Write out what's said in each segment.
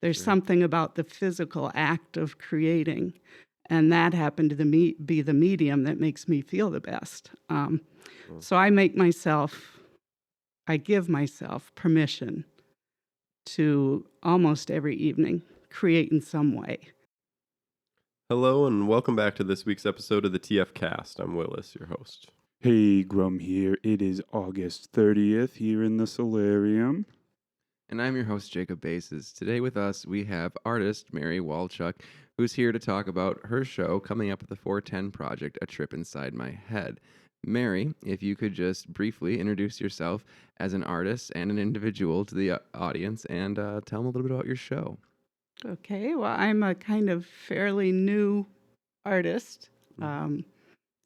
There's Sure. something about the physical act of creating, and that happened to be the medium that makes me feel the best. So I give myself permission to almost every evening create in some way. Hello and welcome back to this week's episode of the TF Cast. I'm Willis, your host. Hey, Grum here. It is August 30th here in the solarium. And I'm your host, Jacob Bases. Today with us, we have artist Mary Walchuk, who's here to talk about her show coming up at the 410 Project, A Trip Inside My Head. Mary, if you could just briefly introduce yourself as an artist and an individual to the audience and tell them a little bit about your show. Okay, well, I'm a kind of fairly new artist.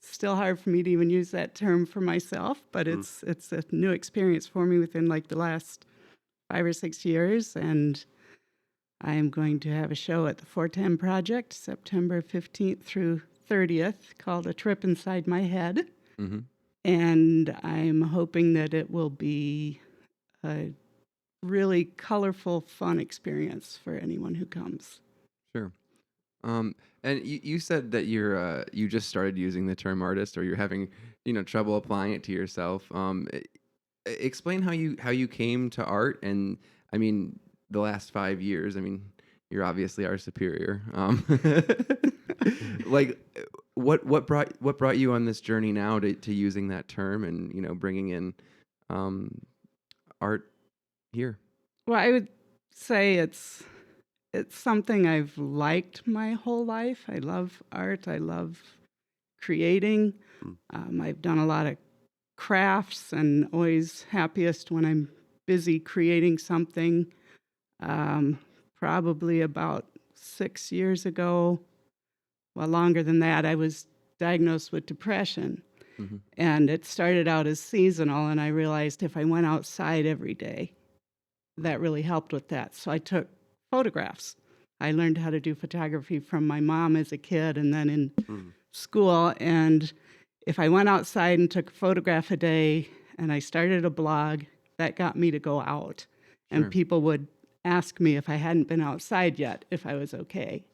Still hard for me to even use that term for myself, but it's a new experience for me within like the last 5 or 6 years, and I am going to have a show at the 410 Project, September 15th through 30th, called A Trip Inside My Head. Mm-hmm. And I'm hoping that it will be a really colorful, fun experience for anyone who comes. Sure. And you said that you just started using the term artist, or you're having trouble applying it to yourself. Explain how you came to art, and I mean the last 5 years. I mean, you're obviously our superior. Like, what brought you on this journey now to using that term and bringing in art here? Well, I would say it's something I've liked my whole life. I love art. I love creating. I've done a lot of crafts and always happiest when I'm busy creating something. Probably about 6 years ago, well, longer than that, I was diagnosed with depression. Mm-hmm. And it started out as seasonal, and I realized if I went outside every day, that really helped with that. So I took photographs. I learned how to do photography from my mom as a kid and then in school. And if I went outside and took a photograph a day and I started a blog, that got me to go out. Sure. And people would ask me if I hadn't been outside yet, if I was okay.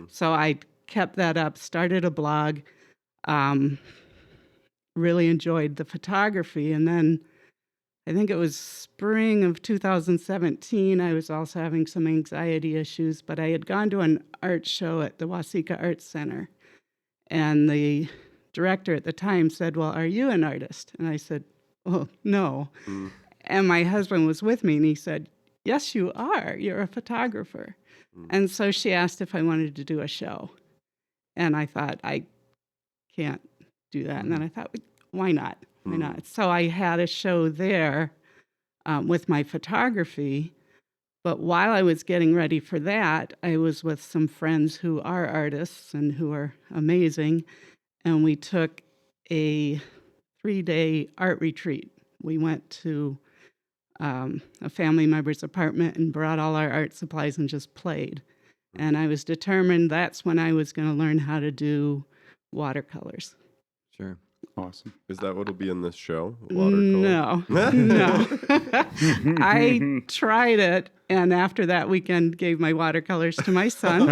So I kept that up, started a blog, really enjoyed the photography. And then I think it was spring of 2017, I was also having some anxiety issues, but I had gone to an art show at the Waseca Arts Center. And the director at the time said, "Well, are you an artist?" And I said, "Oh, no." And my husband was with me, and he said, "Yes, you are. You're a photographer." And so she asked if I wanted to do a show. And I thought, I can't do that. And then I thought, why not? Why not? So I had a show there with my photography. But while I was getting ready for that, I was with some friends who are artists and who are amazing. And we took a 3-day art retreat. We went to a family member's apartment and brought all our art supplies and just played. And I was determined that's when I was going to learn how to do watercolors. Sure. Awesome. Is that what'll be in this show? Watercolor? No. I tried it, and after that weekend gave my watercolors to my son.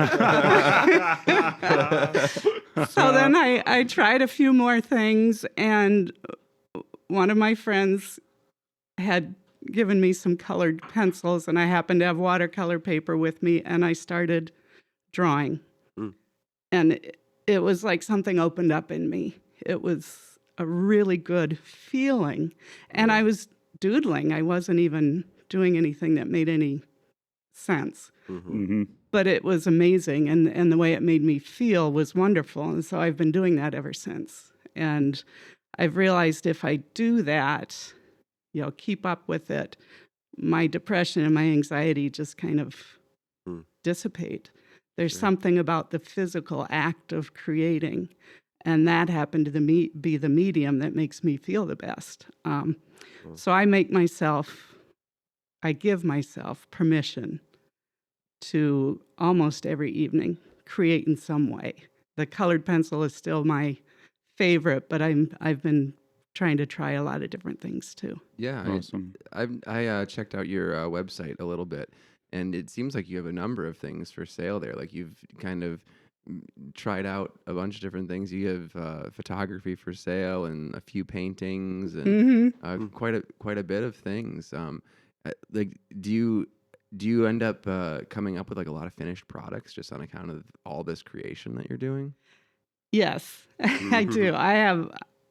So then I tried a few more things, and one of my friends had given me some colored pencils, and I happened to have watercolor paper with me, and I started drawing. And it was like something opened up in me. It was a really good feeling. And I was doodling. I wasn't even doing anything that made any sense. But it was amazing, and the way it made me feel was wonderful. And so I've been doing that ever since. And I've realized if I do that, keep up with it, my depression and my anxiety just kind of dissipate. There's something about the physical act of creating, and that happened to be the medium that makes me feel the best. So I give myself permission to almost every evening create in some way. The colored pencil is still my favorite, but I've been trying to try a lot of different things too. Yeah, Awesome. I checked out your website a little bit, and it seems like you have a number of things for sale there. Like you've kind of tried out a bunch of different things. You have photography for sale and a few paintings and quite a bit of things. Like, do you end up coming up with like a lot of finished products just on account of all this creation that you're doing? Yes, I do. I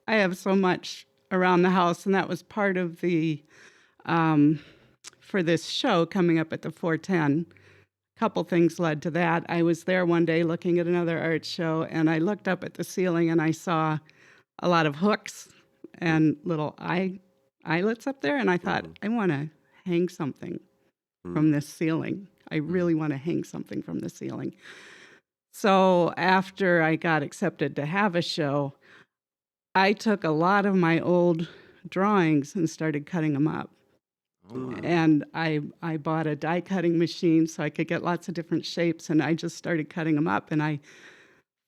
have so much around the house, and that was part of the for this show coming up at the 410. A couple things led to that. I was there one day looking at another art show, and I looked up at the ceiling and I saw a lot of hooks and little eyelets up there, and I thought, I want to hang something from this ceiling. I really want to hang something from the ceiling. So after I got accepted to have a show, I took a lot of my old drawings and started cutting them up. Oh, wow. And I bought a die cutting machine so I could get lots of different shapes, and I just started cutting them up. And I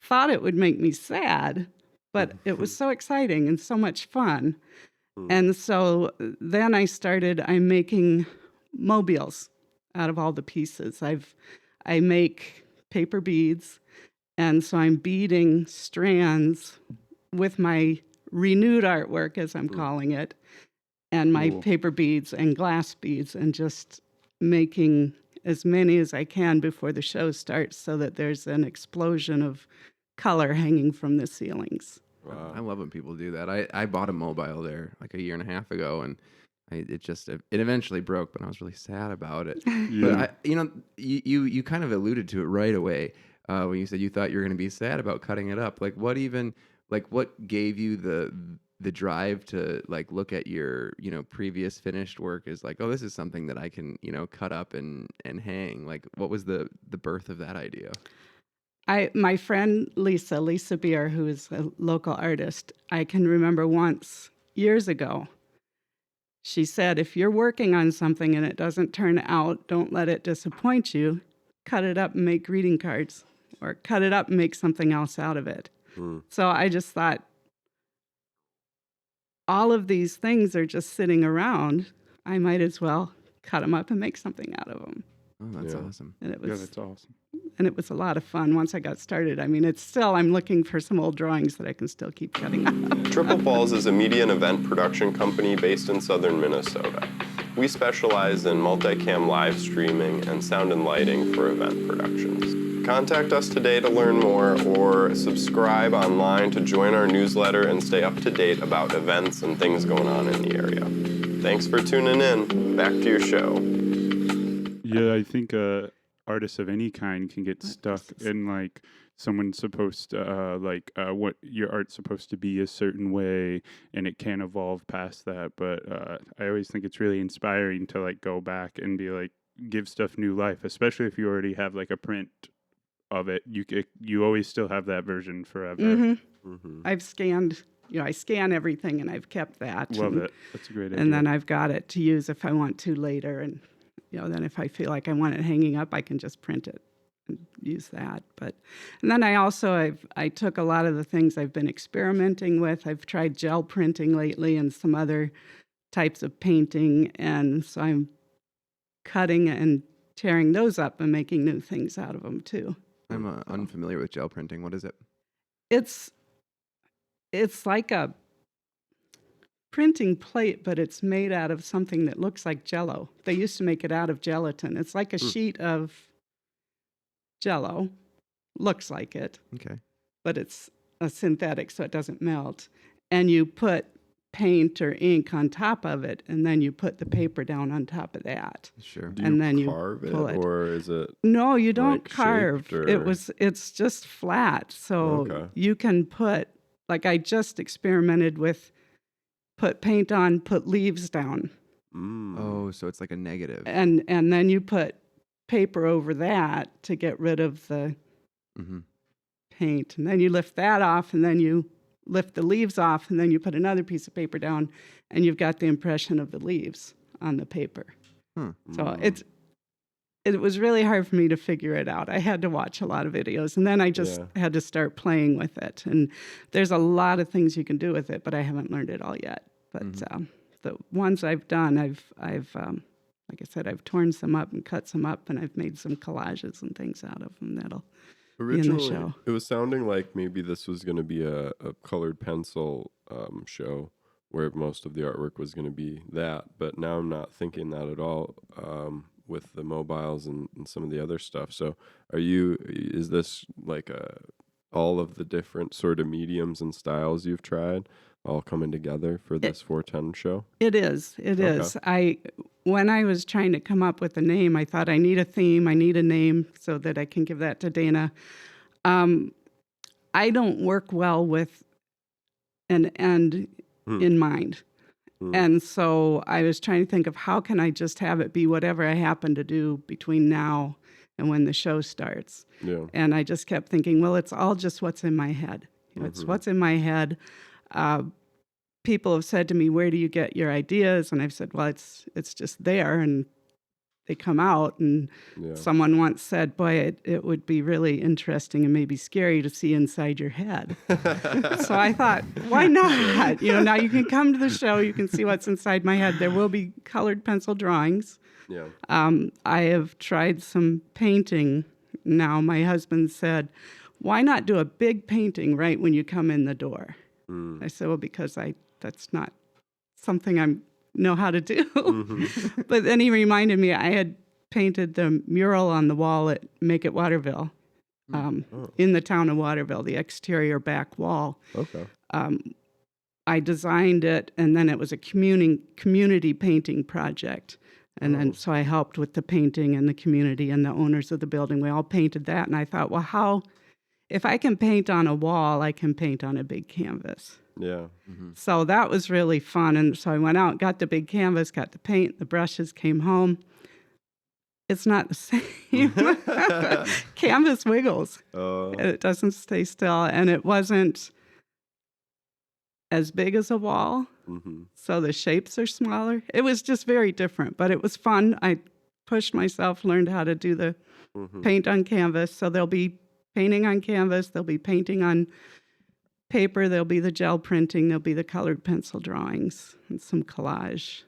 thought it would make me sad, but it was so exciting and so much fun. And so then I'm making mobiles out of all the pieces. I make paper beads, and so I'm beading strands with my renewed artwork, as I'm calling it, and my paper beads and glass beads, and just making as many as I can before the show starts so that there's an explosion of color hanging from the ceilings. Wow. I love when people do that. I bought a mobile there like a year and a half ago, and it eventually broke, but I was really sad about it. But you kind of alluded to it right away when you said you thought you were going to be sad about cutting it up. Like what gave you the drive to like look at your previous finished work as like, oh, this is something that I can cut up and hang. Like, what was the birth of that idea? My friend Lisa Beer, who is a local artist, I can remember once years ago, she said, if you're working on something and it doesn't turn out, don't let it disappoint you. Cut it up and make greeting cards, or cut it up and make something else out of it. So I just thought, all of these things are just sitting around. I might as well cut them up and make something out of them. Oh, that's awesome. And that's awesome. And it was a lot of fun once I got started. I mean, I'm looking for some old drawings that I can still keep cutting up. Triple Falls is a media and event production company based in southern Minnesota. We specialize in multicam live streaming and sound and lighting for event productions. Contact us today to learn more, or subscribe online to join our newsletter and stay up to date about events and things going on in the area. Thanks for tuning in. Back to your show. Yeah, I think artists of any kind can get stuck in like someone's supposed to what your art's supposed to be a certain way, and it can't evolve past that. But I always think it's really inspiring to like go back and be like, give stuff new life, especially if you already have like a print of it. You always still have that version forever. I've scanned, I scan everything, and I've kept that. Love it. That's a great idea. And then I've got it to use if I want to later. And then if I feel like I want it hanging up, I can just print it and use that. And then I took a lot of the things I've been experimenting with. I've tried gel printing lately and some other types of painting, and so I'm cutting and tearing those up and making new things out of them too. I'm unfamiliar with gel printing. What is it? It's like a printing plate, but it's made out of something that looks like Jell-O. They used to make it out of gelatin. It's like a sheet of Jell-O. Looks like it. Okay. But it's a synthetic, so it doesn't melt. And you put paint or ink on top of it, and then you put the paper down on top of that. Sure. Do And you then you carve it, pull it. or is it? No, you don't like carve. shaped, or- It's just flat. So Okay. you can put, like I just experimented with, put paint on, put leaves down. Oh, so it's like a negative. And then you put paper over that to get rid of the paint. And then you lift that off, and then you lift the leaves off, and then you put another piece of paper down, and you've got the impression of the leaves on the paper. So it was really hard for me to figure it out. I had to watch a lot of videos, and then I just had to start playing with it. And there's a lot of things you can do with it, but I haven't learned it all yet. But the ones I've done, I've like I said, I've torn some up and cut some up, and I've made some collages and things out of them that'll be in the Originally, show. it was sounding like maybe this was going to be a colored pencil show where most of the artwork was going to be that, but now I'm not thinking that at all with the mobiles and some of the other stuff. So is this like all of the different sort of mediums and styles you've tried all coming together for this 410 show? It is. It Okay. is. When I was trying to come up with a name, I thought I need a theme. I need a name so that I can give that to Dana. I don't work well with an end in mind. And so I was trying to think of how can I just have it be whatever I happen to do between now and when the show starts. Yeah. And I just kept thinking, well, it's all just what's in my head. It's what's in my head. People have said to me, where do you get your ideas? And I've said, well, it's just there, and they come out. And someone once said, boy, it would be really interesting and maybe scary to see inside your head. So I thought, why not? Now you can come to the show, you can see what's inside my head. There will be colored pencil drawings. Yeah. I have tried some painting. Now my husband said, why not do a big painting right when you come in the door? I said, well, because that's not something I know how to do. But then he reminded me I had painted the mural on the wall at Make It Waterville, in the town of Waterville, the exterior back wall. Okay. I designed it, and then it was a community painting project. And then so I helped with the painting and the community and the owners of the building. We all painted that, and I thought, well, if I can paint on a wall, I can paint on a big canvas. Yeah. So that was really fun. And so I went out, got the big canvas, got the paint, the brushes, came home. It's not the same. Canvas wiggles. It doesn't stay still. And it wasn't as big as a wall. So the shapes are smaller. It was just very different, but it was fun. I pushed myself, learned how to do the paint on canvas. So there'll be painting on canvas, there'll be painting on paper, there'll be the gel printing, there'll be the colored pencil drawings, and some collage,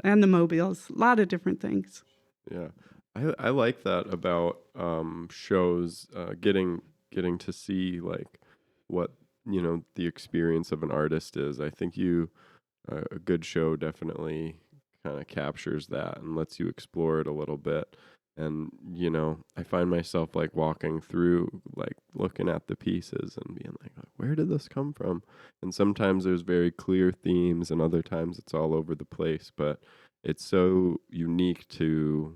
and the mobiles, a lot of different things. Yeah, I like that about shows, getting to see like what the experience of an artist is. I think a good show definitely kind of captures that and lets you explore it a little bit. And, I find myself like walking through, like looking at the pieces and being like, where did this come from? And sometimes there's very clear themes, and other times it's all over the place, but it's so unique to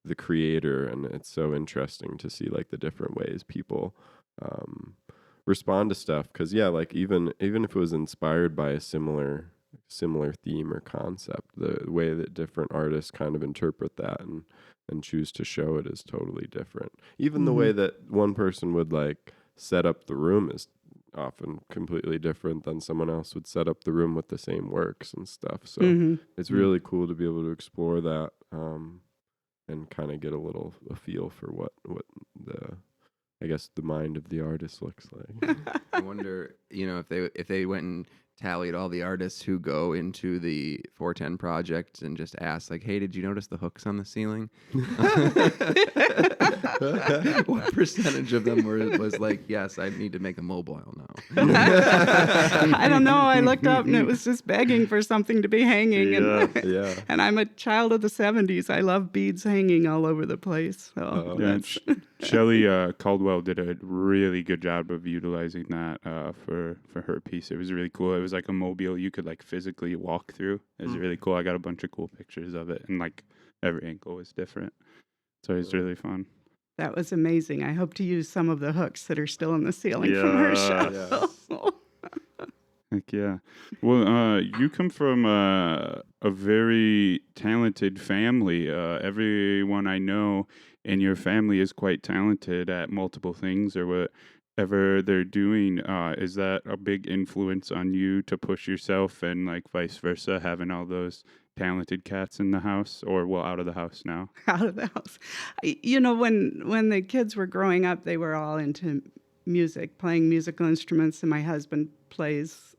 the creator, and it's so interesting to see like the different ways people respond to stuff. Because like even if it was inspired by a similar theme or concept, the way that different artists kind of interpret that and choose to show it is totally different. Even the way that one person would like set up the room is often completely different than someone else would set up the room with the same works and stuff. So it's really cool to be able to explore that and kind of get a feel for what the mind of the artist looks like. I wonder, if they went and tallied all the artists who go into the 410 project and just asked, like, hey, did you notice the hooks on the ceiling? What percentage of them was like, yes, I need to make a mobile now? I don't know. I looked up and it was just begging for something to be hanging. And I'm a child of the 70s. I love beads hanging all over the place. So Shelley Caldwell did a really good job of utilizing that for her piece. It was really cool. It was like a mobile you could like physically walk through. It was really cool. I got a bunch of cool pictures of it, and like every angle was different. So it was really fun. That was amazing. I hope to use some of the hooks that are still in the ceiling from her show. Heck yeah. Well, you come from a very talented family. Everyone I know in your family is quite talented at multiple things or whatever they're doing. Is that a big influence on you to push yourself, and like vice versa, having all those talented cats in the house, or out of the house now? Out of the house. When the kids were growing up, they were all into music, playing musical instruments, and my husband plays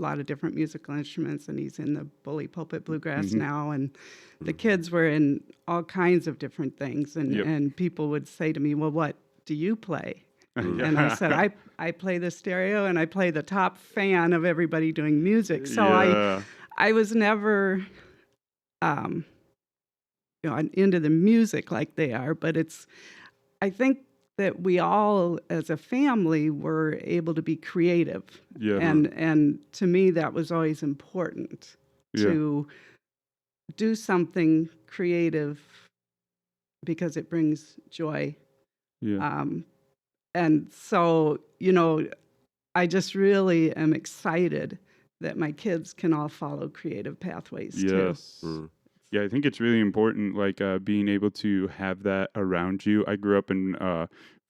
lot of different musical instruments, and he's in the Bully Pulpit Bluegrass Mhm. now. And the kids were in all kinds of different things, and, Yep. and people would say to me, well, what do you play? Yeah. And I said, I play the stereo, and I play the top fan of everybody doing music. So Yeah. I was never, into the music like they are, but I think that we all as a family were able to be creative. Yeah. And to me, that was always important Yeah. to do something creative because it brings joy. Yeah. And so, I just really am excited that my kids can all follow creative pathways too. Yes. Yeah, I think it's really important, like being able to have that around you. I grew up in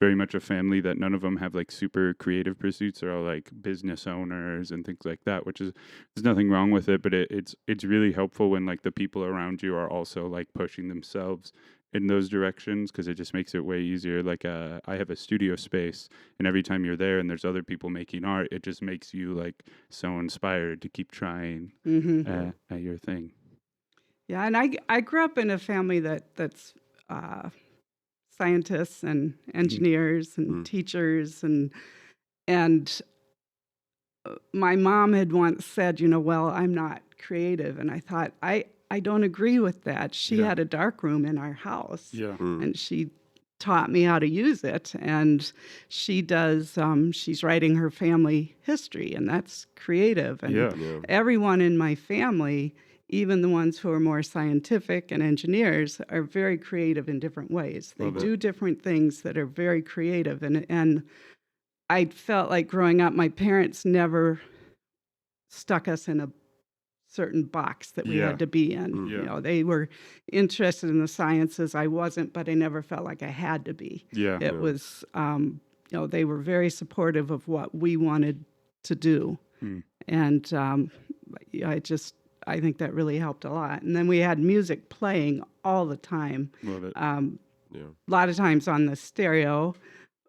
very much a family that none of them have like super creative pursuits. They're all like business owners and things like that, which is there's nothing wrong with it, but it's really helpful when like the people around you are also like pushing themselves in those directions, because it just makes it way easier. Like I have a studio space, and every time you're there and there's other people making art, it just makes you like so inspired to keep trying at your thing. Yeah, and I grew up in a family that's scientists and engineers and teachers, and my mom had once said, well, I'm not creative, and I thought I don't agree with that. She had a dark room in our house, Yeah. and she taught me how to use it, and she does. She's writing her family history, and that's creative. And Yeah. everyone in my family, even the ones who are more scientific and engineers, are very creative in different ways. They Love it. do different things that are very creative. And I felt like growing up, my parents never stuck us in a certain box that we Yeah. had to be in. Yeah. They were interested in the sciences. I wasn't, but I never felt like I had to be. Yeah. It was, they were very supportive of what we wanted to do. And I think that really helped a lot. And then we had music playing all the time. Love it. Yeah. A lot of times on the stereo,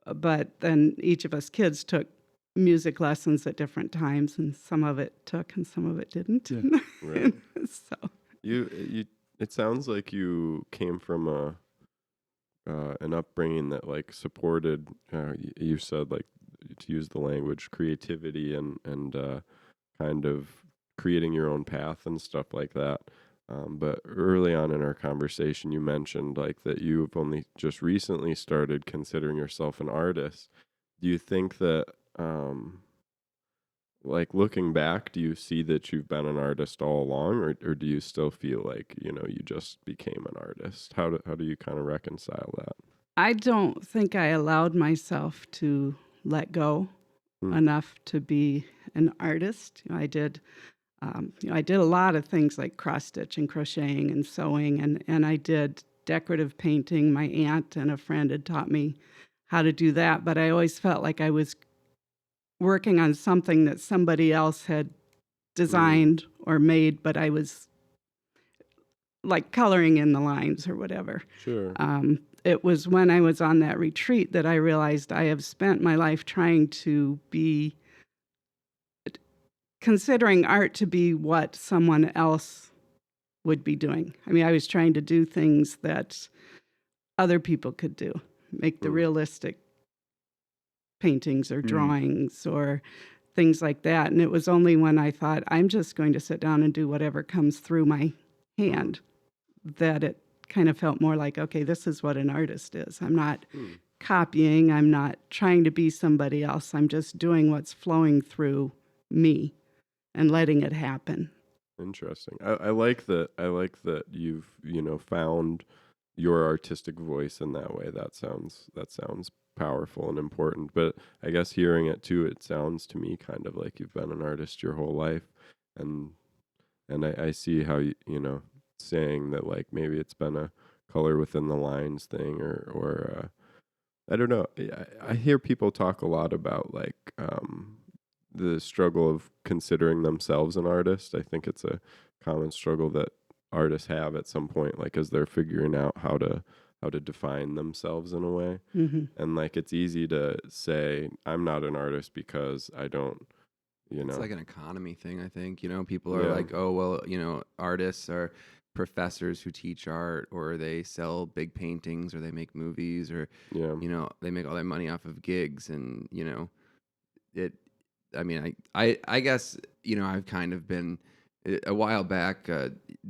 but then each of us kids took music lessons at different times, and some of it took and some of it didn't. Yeah. Right. So You it sounds like you came from an upbringing that like supported you said, like, to use the language, creativity and kind of creating your own path and stuff like that. But early on in our conversation, you mentioned like that you've only just recently started considering yourself an artist. Do you think that, like, looking back, do you see that you've been an artist all along, or do you still feel like, you just became an artist? How do you kind of reconcile that? I don't think I allowed myself to let go Hmm. enough to be an artist. I did a lot of things like cross stitch and crocheting and sewing, and I did decorative painting. My aunt and a friend had taught me how to do that, but I always felt like I was working on something that somebody else had designed or made, but I was like coloring in the lines or whatever. Sure. It was when I was on that retreat that I realized I have spent my life trying to be, considering art to be what someone else would be doing. I mean, I was trying to do things that other people could do, make the realistic paintings or drawings or things like that. And it was only when I thought, I'm just going to sit down and do whatever comes through my hand, that it kind of felt more like, okay, this is what an artist is. I'm not copying. I'm not trying to be somebody else. I'm just doing what's flowing through me and letting it happen. Interesting. I like that. I like that you've found your artistic voice in that way. That sounds powerful and important. But I guess hearing it too, it sounds to me kind of like you've been an artist your whole life, and I see how saying that, like, maybe it's been a color within the lines thing, or I don't know. I hear people talk a lot about like the struggle of considering themselves an artist. I think it's a common struggle that artists have at some point, like as they're figuring out how to define themselves in a way. Mm-hmm. And like it's easy to say I'm not an artist because I don't you It's know? like an economy thing, I think. People are Yeah. like, oh, well, artists are professors who teach art, or they sell big paintings, or they make movies, or, Yeah. they make all their money off of gigs. And, it, I mean, I guess, I've kind of been, a while back,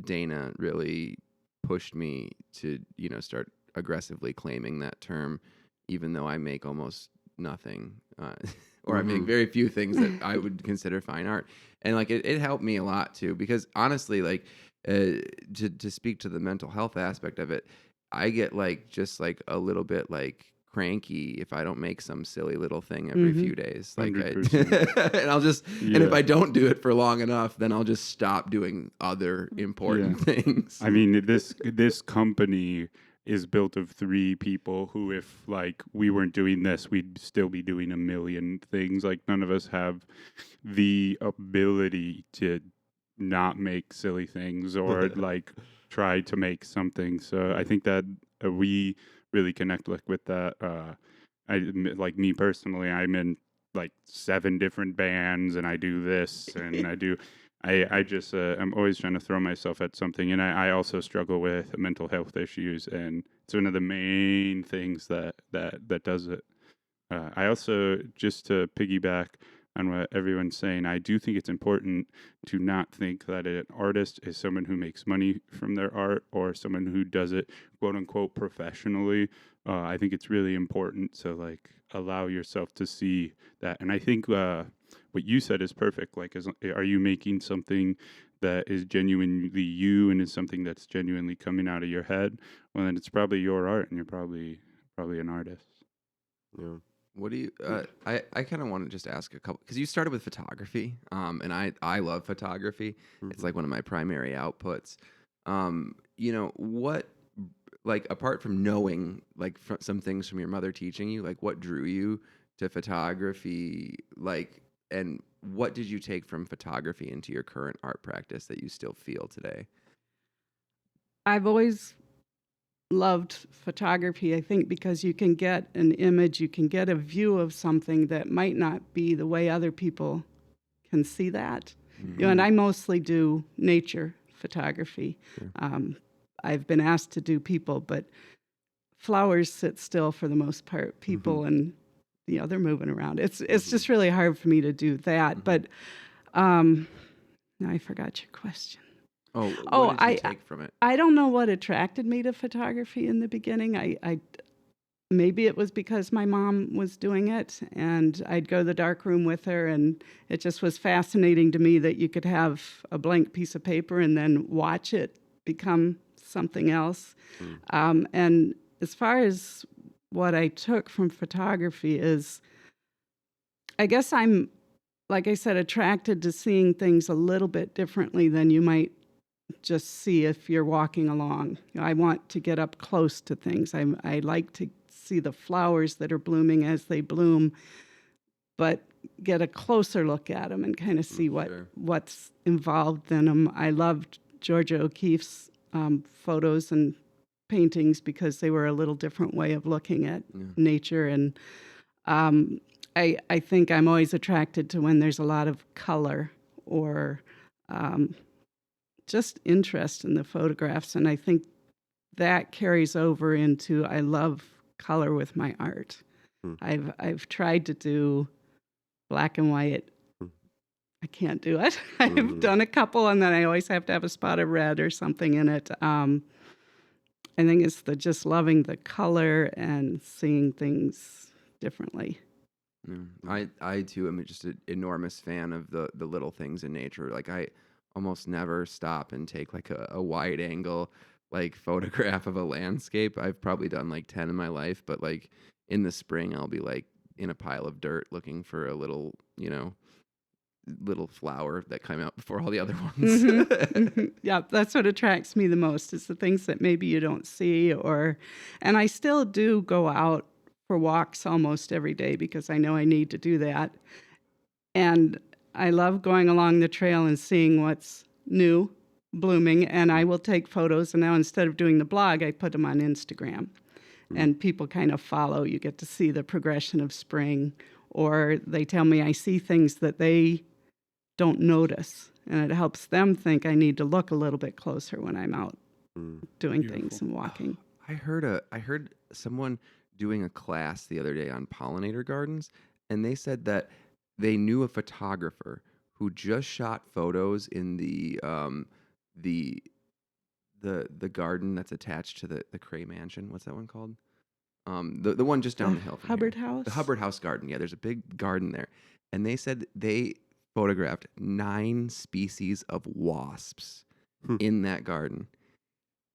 Dana really pushed me to, start aggressively claiming that term, even though I make almost nothing, or I make Mhm. very few things that I would consider fine art. And like, it helped me a lot too, because honestly, like, to speak to the mental health aspect of it, I get like, just like a little bit like cranky if I don't make some silly little thing every few days. Like, 100%. and I'll just, and if Yeah. I don't do it for long enough, then I'll just stop doing other important things. I mean, this company is built of 3 people who, if like we weren't doing this, we'd still be doing a million things. Like, none of us have the ability to not make silly things or like try to make something. So I think that we really connect like with that. Like me personally, I'm in like 7 different bands, and I do this and I do. I just I'm always trying to throw myself at something, and I also struggle with mental health issues, and it's one of the main things that does it. I also, just to piggyback on what everyone's saying, I do think it's important to not think that an artist is someone who makes money from their art or someone who does it quote unquote professionally. I think it's really important to like allow yourself to see that. And I think what you said is perfect. Like, are you making something that is genuinely you and is something that's genuinely coming out of your head? Well, then it's probably your art, and you're probably an artist. Yeah. What do you? I kind of want to just ask a couple, because you started with photography, and I love photography. It's like one of my primary outputs. What, like, apart from knowing like some things from your mother teaching you, like what drew you to photography, like, and what did you take from photography into your current art practice that you still feel today? I've always loved photography, I think, because you can get an image, you can get a view of something that might not be the way other people can see that. And I mostly do nature photography. I've been asked to do people, but flowers sit still for the most part. People and they're moving around. It's just really hard for me to do that. But now I forgot your question. Oh, Oh, what did you take from it? I don't know what attracted me to photography in the beginning. I maybe it was because my mom was doing it, and I'd go to the dark room with her, and it just was fascinating to me that you could have a blank piece of paper and then watch it become something else. And as far as what I took from photography is, I guess I'm, like I said, attracted to seeing things a little bit differently than you might just see if you're walking along. I want to get up close to things. I like to see the flowers that are blooming as they bloom, but get a closer look at them and kind of see what's involved in them. I loved Georgia O'Keeffe's photos and paintings because they were a little different way of looking at nature. And I think I'm always attracted to when there's a lot of color or just interest in the photographs. And I think that carries over into, I love color with my art. I've tried to do black and white. I can't do it. I've done a couple, and then I always have to have a spot of red or something in it. I think it's just loving the color and seeing things differently. I too am just an enormous fan of the little things in nature. Like, I almost never stop and take like a wide angle like photograph of a landscape. I've probably done like 10 in my life, but like in the spring I'll be like in a pile of dirt looking for a little, little flower that came out before all the other ones. Yeah, that's what attracts me the most, is the things that maybe you don't see. And I still do go out for walks almost every day because I know I need to do that. And I love going along the trail and seeing what's new, blooming, and I will take photos. And now instead of doing the blog, I put them on Instagram. And people kind of follow. You get to see the progression of spring, or they tell me I see things that they don't notice. And it helps them think I need to look a little bit closer when I'm out doing things Beautiful. and walking. I heard someone doing a class the other day on pollinator gardens, and they said that they knew a photographer who just shot photos in the the garden that's attached to the Cray Mansion. What's that one called? The one just down the hill from Hubbard here. House? The Hubbard House garden. Yeah, there's a big garden there. And they said they photographed 9 species of wasps in that garden.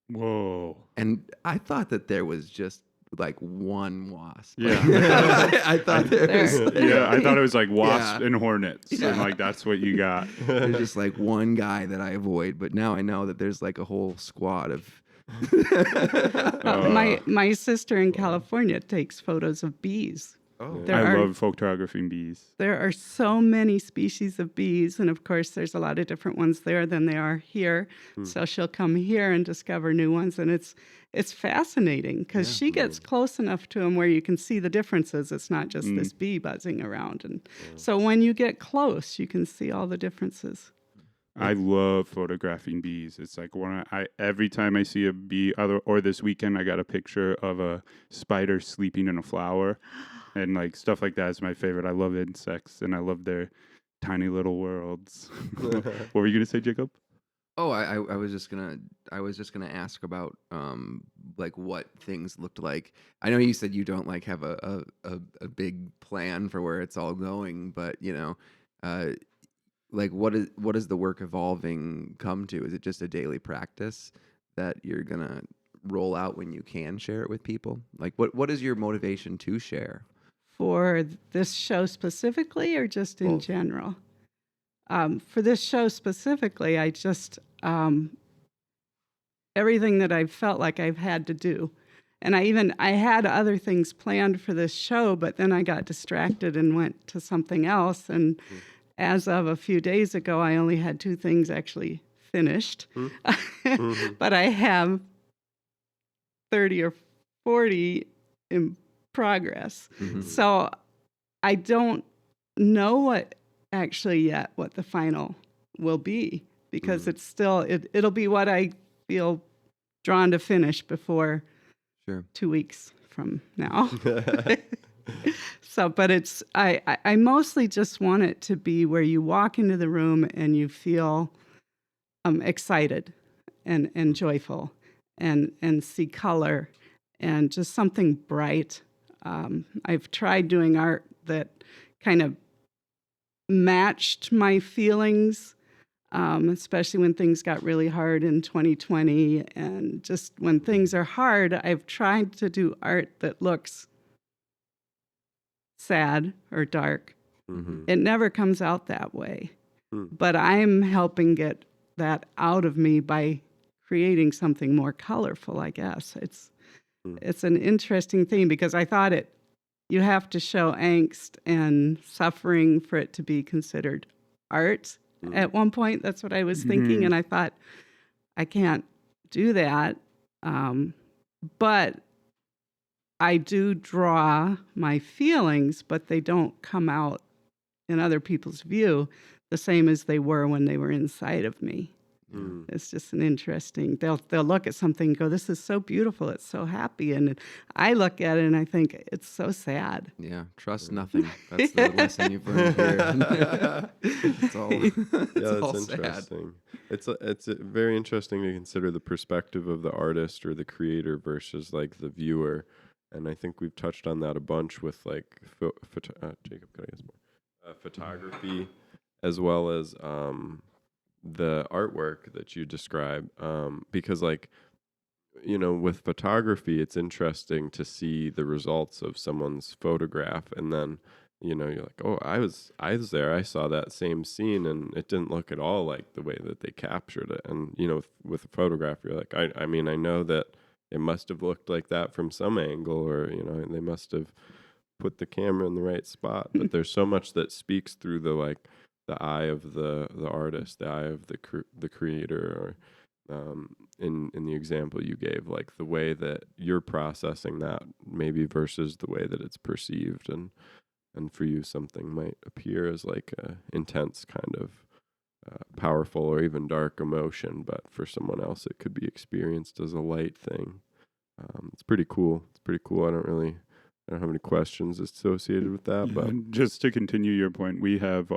Whoa. And I thought that there was just like one wasp. Yeah. I thought there was Yeah, I thought it was like wasps Yeah. and hornets, and Yeah. like that's what you got. there's just like one guy that I avoid, but now I know that there's like a whole squad of My sister in California takes photos of bees. Oh. There I are- love photographing bees. There are so many species of bees, and of course, there's a lot of different ones there than there are here. So she'll come here and discover new ones, and it's fascinating because she gets close enough to them where you can see the differences. It's not just this bee buzzing around, and so when you get close, you can see all the differences. I love photographing bees. It's like every time I see a bee, or this weekend I got a picture of a spider sleeping in a flower, and like stuff like that is my favorite. I love insects and I love their tiny little worlds. What were you gonna say, Jacob? Oh, I was just gonna ask about like what things looked like. I know you said you don't like have a big plan for where it's all going, but like what is the work evolving come to? Is it just a daily practice that you're gonna roll out when you can share it with people? Like what is your motivation to share? For this show specifically, or just in general? For this show specifically, I just everything that I've felt like I've had to do. And I had other things planned for this show, but then I got distracted and went to something else. And as of a few days ago, I only had 2 things actually finished. But I have 30 or 40 in progress. So I don't know what the final will be, because it's still, it'll be what I feel drawn to finish before 2 weeks from now. So, but I mostly just want it to be where you walk into the room and you feel excited and joyful and see color and just something bright. I've tried doing art that kind of matched my feelings, especially when things got really hard in 2020. And just when things are hard, I've tried to do art that looks sad or dark. It never comes out that way. But I'm helping get that out of me by creating something more colorful, I guess. It's an interesting thing, because I thought you have to show angst and suffering for it to be considered art. At one point, that's what I was thinking, and I thought, I can't do that. But I do draw my feelings, but they don't come out in other people's view the same as they were when they were inside of me. It's just an interesting, they'll look at something and go, this is so beautiful, it's so happy. And I look at it and I think, it's so sad. Yeah, trust nothing. That's the lesson you've learned here. It's all, That's interesting. It's very interesting to consider the perspective of the artist or the creator versus like the viewer. And I think we've touched on that a bunch with like Jacob, could I guess more? Photography, as well as the artwork that you describe, because like, with photography, it's interesting to see the results of someone's photograph, and then you're like, oh, I was there, I saw that same scene, and it didn't look at all like the way that they captured it. And with a photograph, you're like, I mean, I know that it must have looked like that from some angle, or they must have put the camera in the right spot. But there's so much that speaks through the eye of the artist, the eye of the creator, or in the example you gave, like the way that you're processing that maybe versus the way that it's perceived, and for you something might appear as like a intense kind of powerful or even dark emotion, but for someone else it could be experienced as a light thing. It's pretty cool. I don't have any questions associated with that, Yeah, but and just to continue your point, we have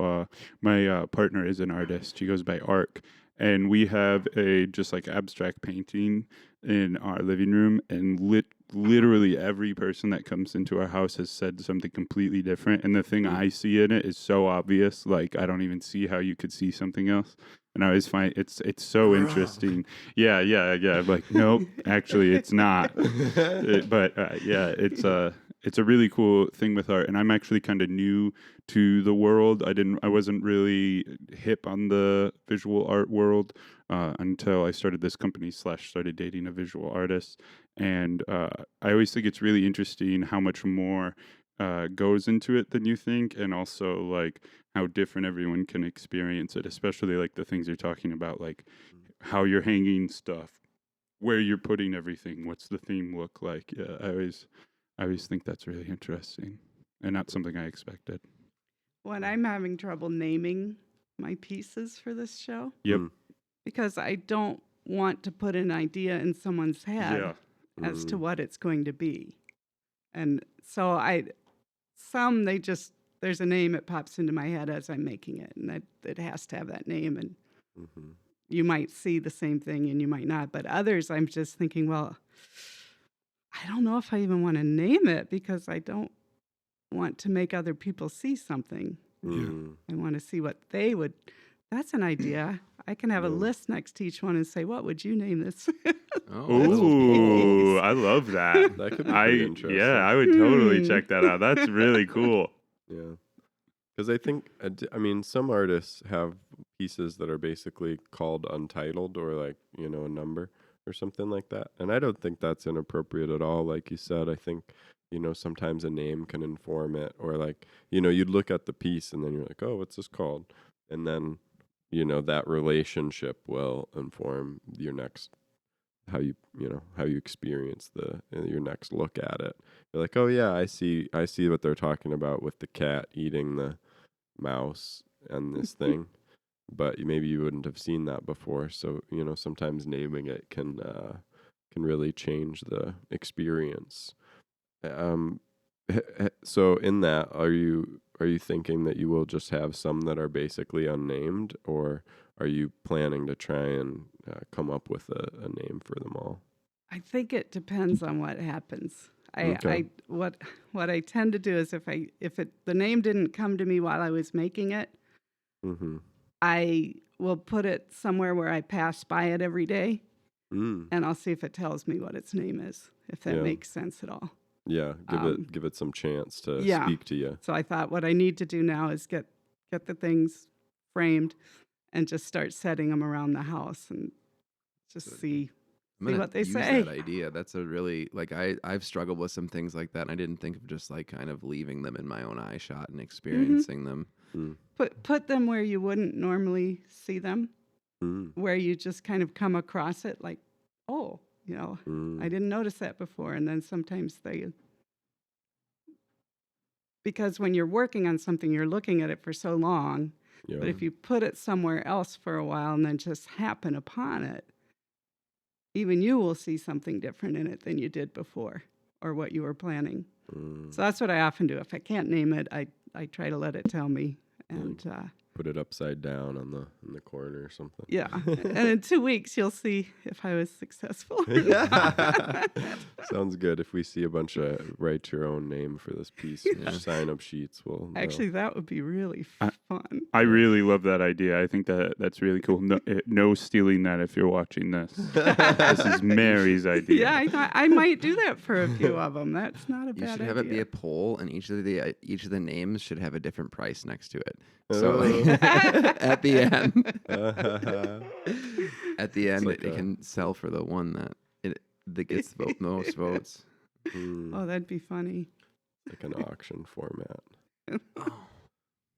my partner is an artist. She goes by Arc, and we have a just like abstract painting in our living room, and literally every person that comes into our house has said something completely different. And the thing I see in it is so obvious, like I don't even see how you could see something else. And I always find it's so interesting. Yeah. I'm like, nope, actually, it's not. But yeah, it's a really cool thing with art, and I'm actually kind of new to the world. I wasn't really hip on the visual art world until I started this company / started dating a visual artist, and I always think it's really interesting how much more goes into it than you think, and also like how different everyone can experience it, especially like the things you're talking about, like how you're hanging stuff, where you're putting everything, what's the theme look like. Yeah, I always think that's really interesting and not something I expected. When I'm having trouble naming my pieces for this show, Yep. because I don't want to put an idea in someone's head Yeah. as to what it's going to be. And so there's a name that pops into my head as I'm making it, and it has to have that name. And you might see the same thing and you might not. But others, I'm just thinking, well, I don't know if I even want to name it because I don't want to make other people see something. I want to see what they would. That's an idea. I can have a list next to each one and say, what would you name this? Ooh, I love that. That could be pretty interesting. Yeah, I would totally check that out. That's really cool. Yeah. Because I think, I mean, some artists have pieces that are basically called untitled or like, a number or something like that. And I don't think that's inappropriate at all. Like you said, I think, sometimes a name can inform it, or like, you'd look at the piece and then you're like, oh, what's this called? And then, that relationship will inform your next, how you experience your next look at it. You're like, oh yeah, I see what they're talking about with the cat eating the mouse and this thing, but maybe you wouldn't have seen that before. So sometimes naming it can really change the experience. So in that, are you thinking that you will just have some that are basically unnamed, or are you planning to try and come up with a name for them all? I think it depends on what happens. Okay. What I tend to do is the name didn't come to me while I was making it, I will put it somewhere where I pass by it every day, and I'll see if it tells me what its name is, if that makes sense at all. Yeah, give it some chance to speak to you. So I thought what I need to do now is get the things framed and just start setting them around the house and just see what they say. That idea. That's a really, like, I've struggled with some things like that, and I didn't think of just like kind of leaving them in my own eye shot and experiencing them. Put them where you wouldn't normally see them, where you just kind of come across it like, oh, I didn't notice that before. And then sometimes because when you're working on something, you're looking at it for so long. Yeah. But if you put it somewhere else for a while and then just happen upon it, even you will see something different in it than you did before or what you were planning. So that's what I often do. If I can't name it, I try to let it tell me. And put it upside down in the corner or something. Yeah. And in 2 weeks, you'll see if I was successful or not. Sounds good. If we see a bunch of write your own name for this piece, sign-up sheets, we'll know. Actually, that would be really fun. I really love that idea. I think that's really cool. No stealing that if you're watching this. This is Mary's idea. Yeah, I thought I might do that for a few of them. That's not a bad idea. You should have it be a poll, and each of the names should have a different price next to it. So like, at the end, like it can sell for the one that gets the most votes. Oh, that'd be funny. Like an auction format.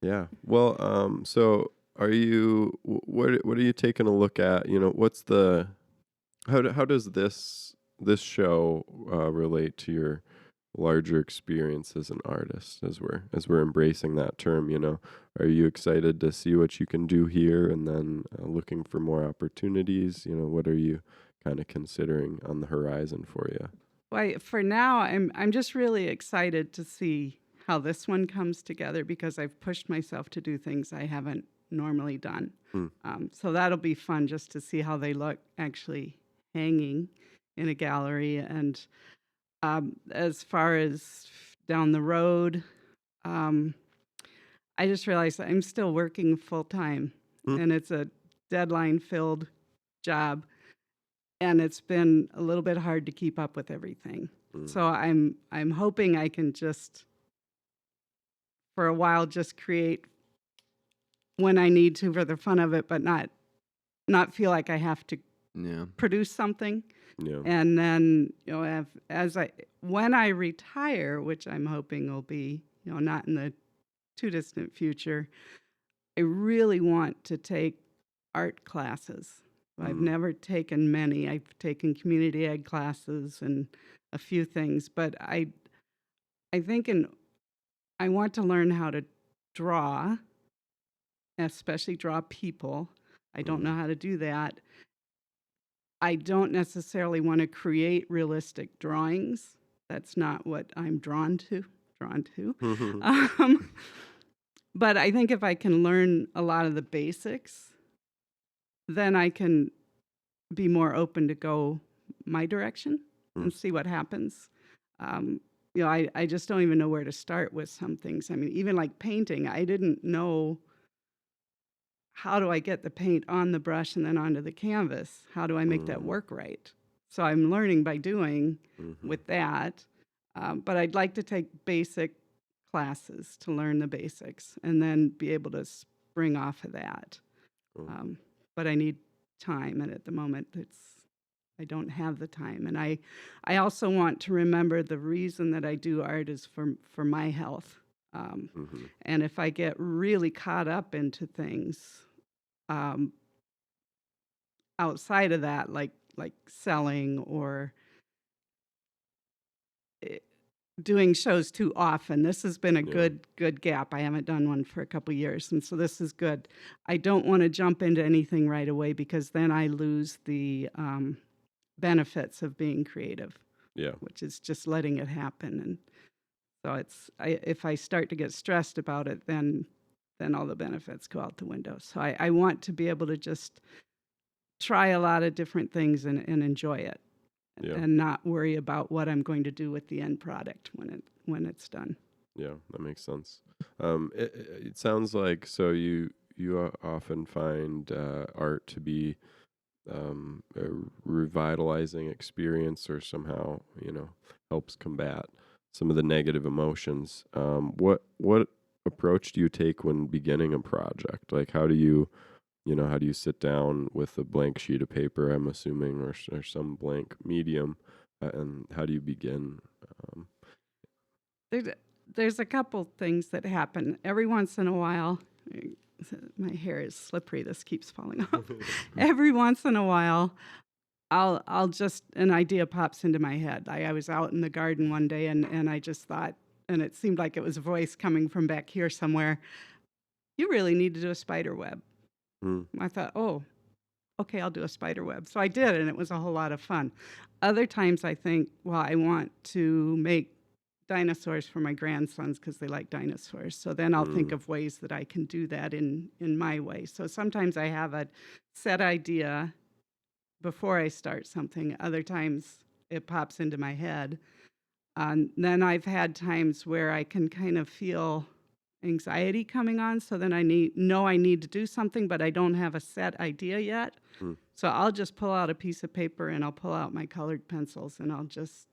Yeah. Well, so are you? What are you taking a look at? What's the? How does this show relate to your larger experience as an artist, as we're embracing that term, are you excited to see what you can do here, and then looking for more opportunities? What are you kind of considering on the horizon for you? Well, for now, I'm just really excited to see how this one comes together because I've pushed myself to do things I haven't normally done. So that'll be fun just to see how they look actually hanging in a gallery. And as far as down the road, I just realized that I'm still working full time, and it's a deadline-filled job, and it's been a little bit hard to keep up with everything. So I'm hoping I can just, for a while, just create when I need to for the fun of it, but not feel like I have to Yeah. produce something. Yeah. And then, when I retire, which I'm hoping will be, not in the too distant future, I really want to take art classes. I've never taken many. I've taken community ed classes and a few things, but I think I want to learn how to draw, especially draw people. I don't know how to do that. I don't necessarily want to create realistic drawings. That's not what I'm drawn to. But I think if I can learn a lot of the basics, then I can be more open to go my direction and see what happens. I just don't even know where to start with some things. I mean, even like painting, I didn't know how do I get the paint on the brush and then onto the canvas? How do I make that work right? So I'm learning by doing with that. But I'd like to take basic classes to learn the basics and then be able to spring off of that. But I need time, and at the moment I don't have the time. And I also want to remember the reason that I do art is for my health. And if I get really caught up into things outside of that, like selling or doing shows too often, this has been a good gap. I haven't done one for a couple years, and so this is good. I don't want to jump into anything right away because then I lose the benefits of being creative. Yeah. Which is just letting it happen. And so if I start to get stressed about it, then all the benefits go out the window. So I want to be able to just try a lot of different things and enjoy it, and not worry about what I'm going to do with the end product when it's done. Yeah, that makes sense. It sounds like so you often find art to be a revitalizing experience, or somehow helps combat some of the negative emotions. What approach do you take when beginning a project? Like, how do you sit down with a blank sheet of paper, I'm assuming, or some blank medium, and how do you begin? There's a couple things that happen every once in a while. My hair is slippery. This keeps falling off. Every once in a while, I'll just, an idea pops into my head. I was out in the garden one day and I just thought, and it seemed like it was a voice coming from back here somewhere, you really need to do a spider web. I thought, oh, okay, I'll do a spider web. So I did, and it was a whole lot of fun. Other times I think, well, I want to make dinosaurs for my grandsons because they like dinosaurs. So then I'll think of ways that I can do that in my way. So sometimes I have a set idea before I start something. Other times it pops into my head. Then I've had times where I can kind of feel anxiety coming on. So then I need to do something, but I don't have a set idea yet. So I'll just pull out a piece of paper and I'll pull out my colored pencils and I'll just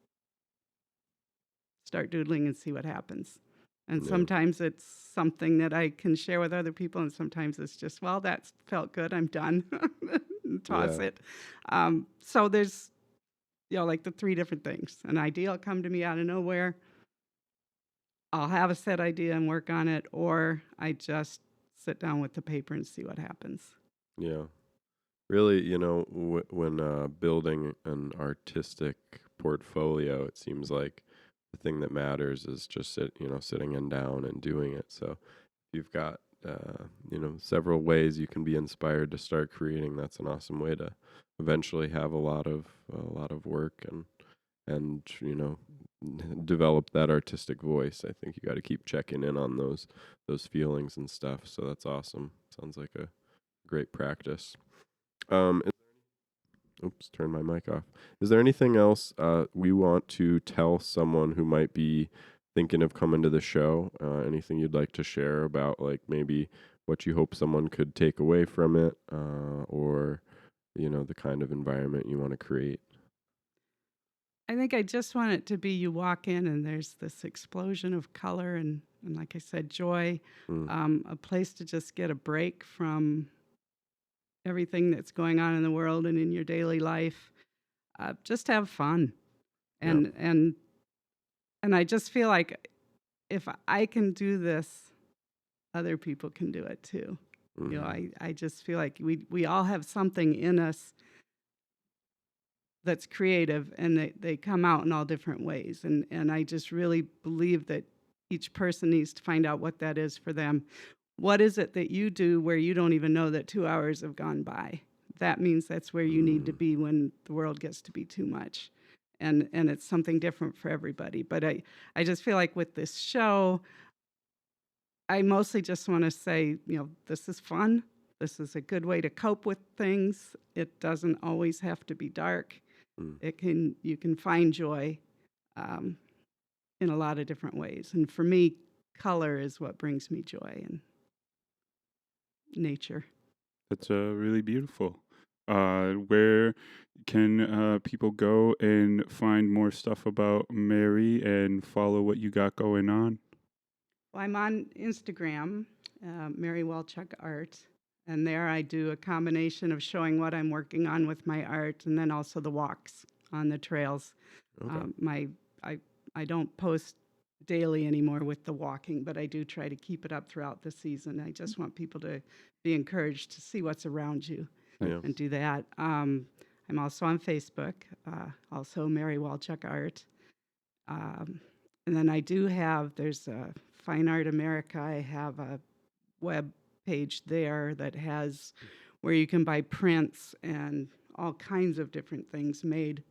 start doodling and see what happens. And sometimes it's something that I can share with other people, and sometimes it's just, well, that felt good, I'm done. Toss it. So there's, like the three different things. An idea will come to me out of nowhere. I'll have a set idea and work on it, or I just sit down with the paper and see what happens. Yeah. Really, when building an artistic portfolio, it seems like the thing that matters is just sitting and down and doing it. So you've got several ways you can be inspired to start creating. That's an awesome way to eventually have a lot of work and develop that artistic voice. I think you got to keep checking in on those feelings and stuff. So that's awesome. Sounds like a great practice. Oops, turn my mic off. Is there anything else we want to tell someone who might be thinking of coming to the show? Anything you'd like to share about, like, maybe what you hope someone could take away from it, or the kind of environment you want to create? I think I just want it to be you walk in and there's this explosion of color and like I said, joy, a place to just get a break from everything that's going on in the world and in your daily life. Just have fun. And I just feel like if I can do this, other people can do it too. I just feel like we all have something in us that's creative, and they come out in all different ways. And I just really believe that each person needs to find out what that is for them. What is it that you do where you don't even know that 2 hours have gone by? That means that's where you need to be when the world gets to be too much. And it's something different for everybody. But I just feel like with this show, I mostly just want to say, this is fun. This is a good way to cope with things. It doesn't always have to be dark. You can find joy in a lot of different ways. And for me, color is what brings me joy, and nature. That's really beautiful. Where can people go and find more stuff about Mary and follow what you got going on? Well, I'm on Instagram, Mary Walchuk Art, and there I do a combination of showing what I'm working on with my art, and then also the walks on the trails. Okay. I don't post daily anymore with the walking, but I do try to keep it up throughout the season. I just want people to be encouraged to see what's around you and do that. I'm also on Facebook, also Mary Walchuk Art. And then there's Fine Art America. I have a web page there that has where you can buy prints and all kinds of different things made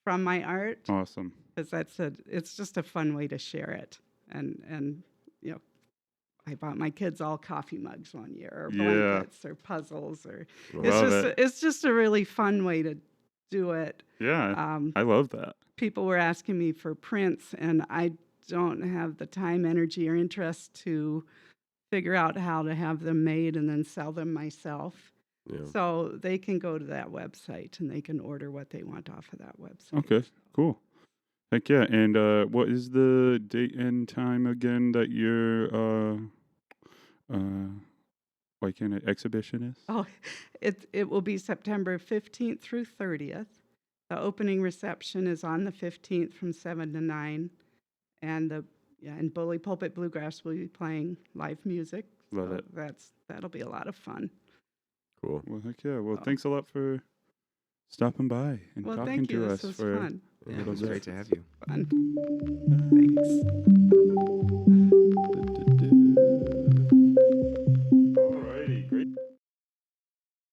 from my art. Awesome. Because it's just a fun way to share it. And I bought my kids all coffee mugs one year, or blankets, or puzzles, or it's just a really fun way to do it. Yeah, I love that. People were asking me for prints, and I don't have the time, energy, or interest to figure out how to have them made and then sell them myself. Yeah. So they can go to that website and they can order what they want off of that website. Okay, cool. Heck yeah. And what is the date and time again that your exhibition is? Oh, it will be September 15th through 30th. The opening reception is on the 15th from 7 to 9. And and Bully Pulpit Bluegrass will be playing live music. Love it. That'll be a lot of fun. Cool. Well, heck yeah. Well, thanks a lot for stopping by and talking to us. This was for fun. Yeah, it was great to have you. Fun. Thanks.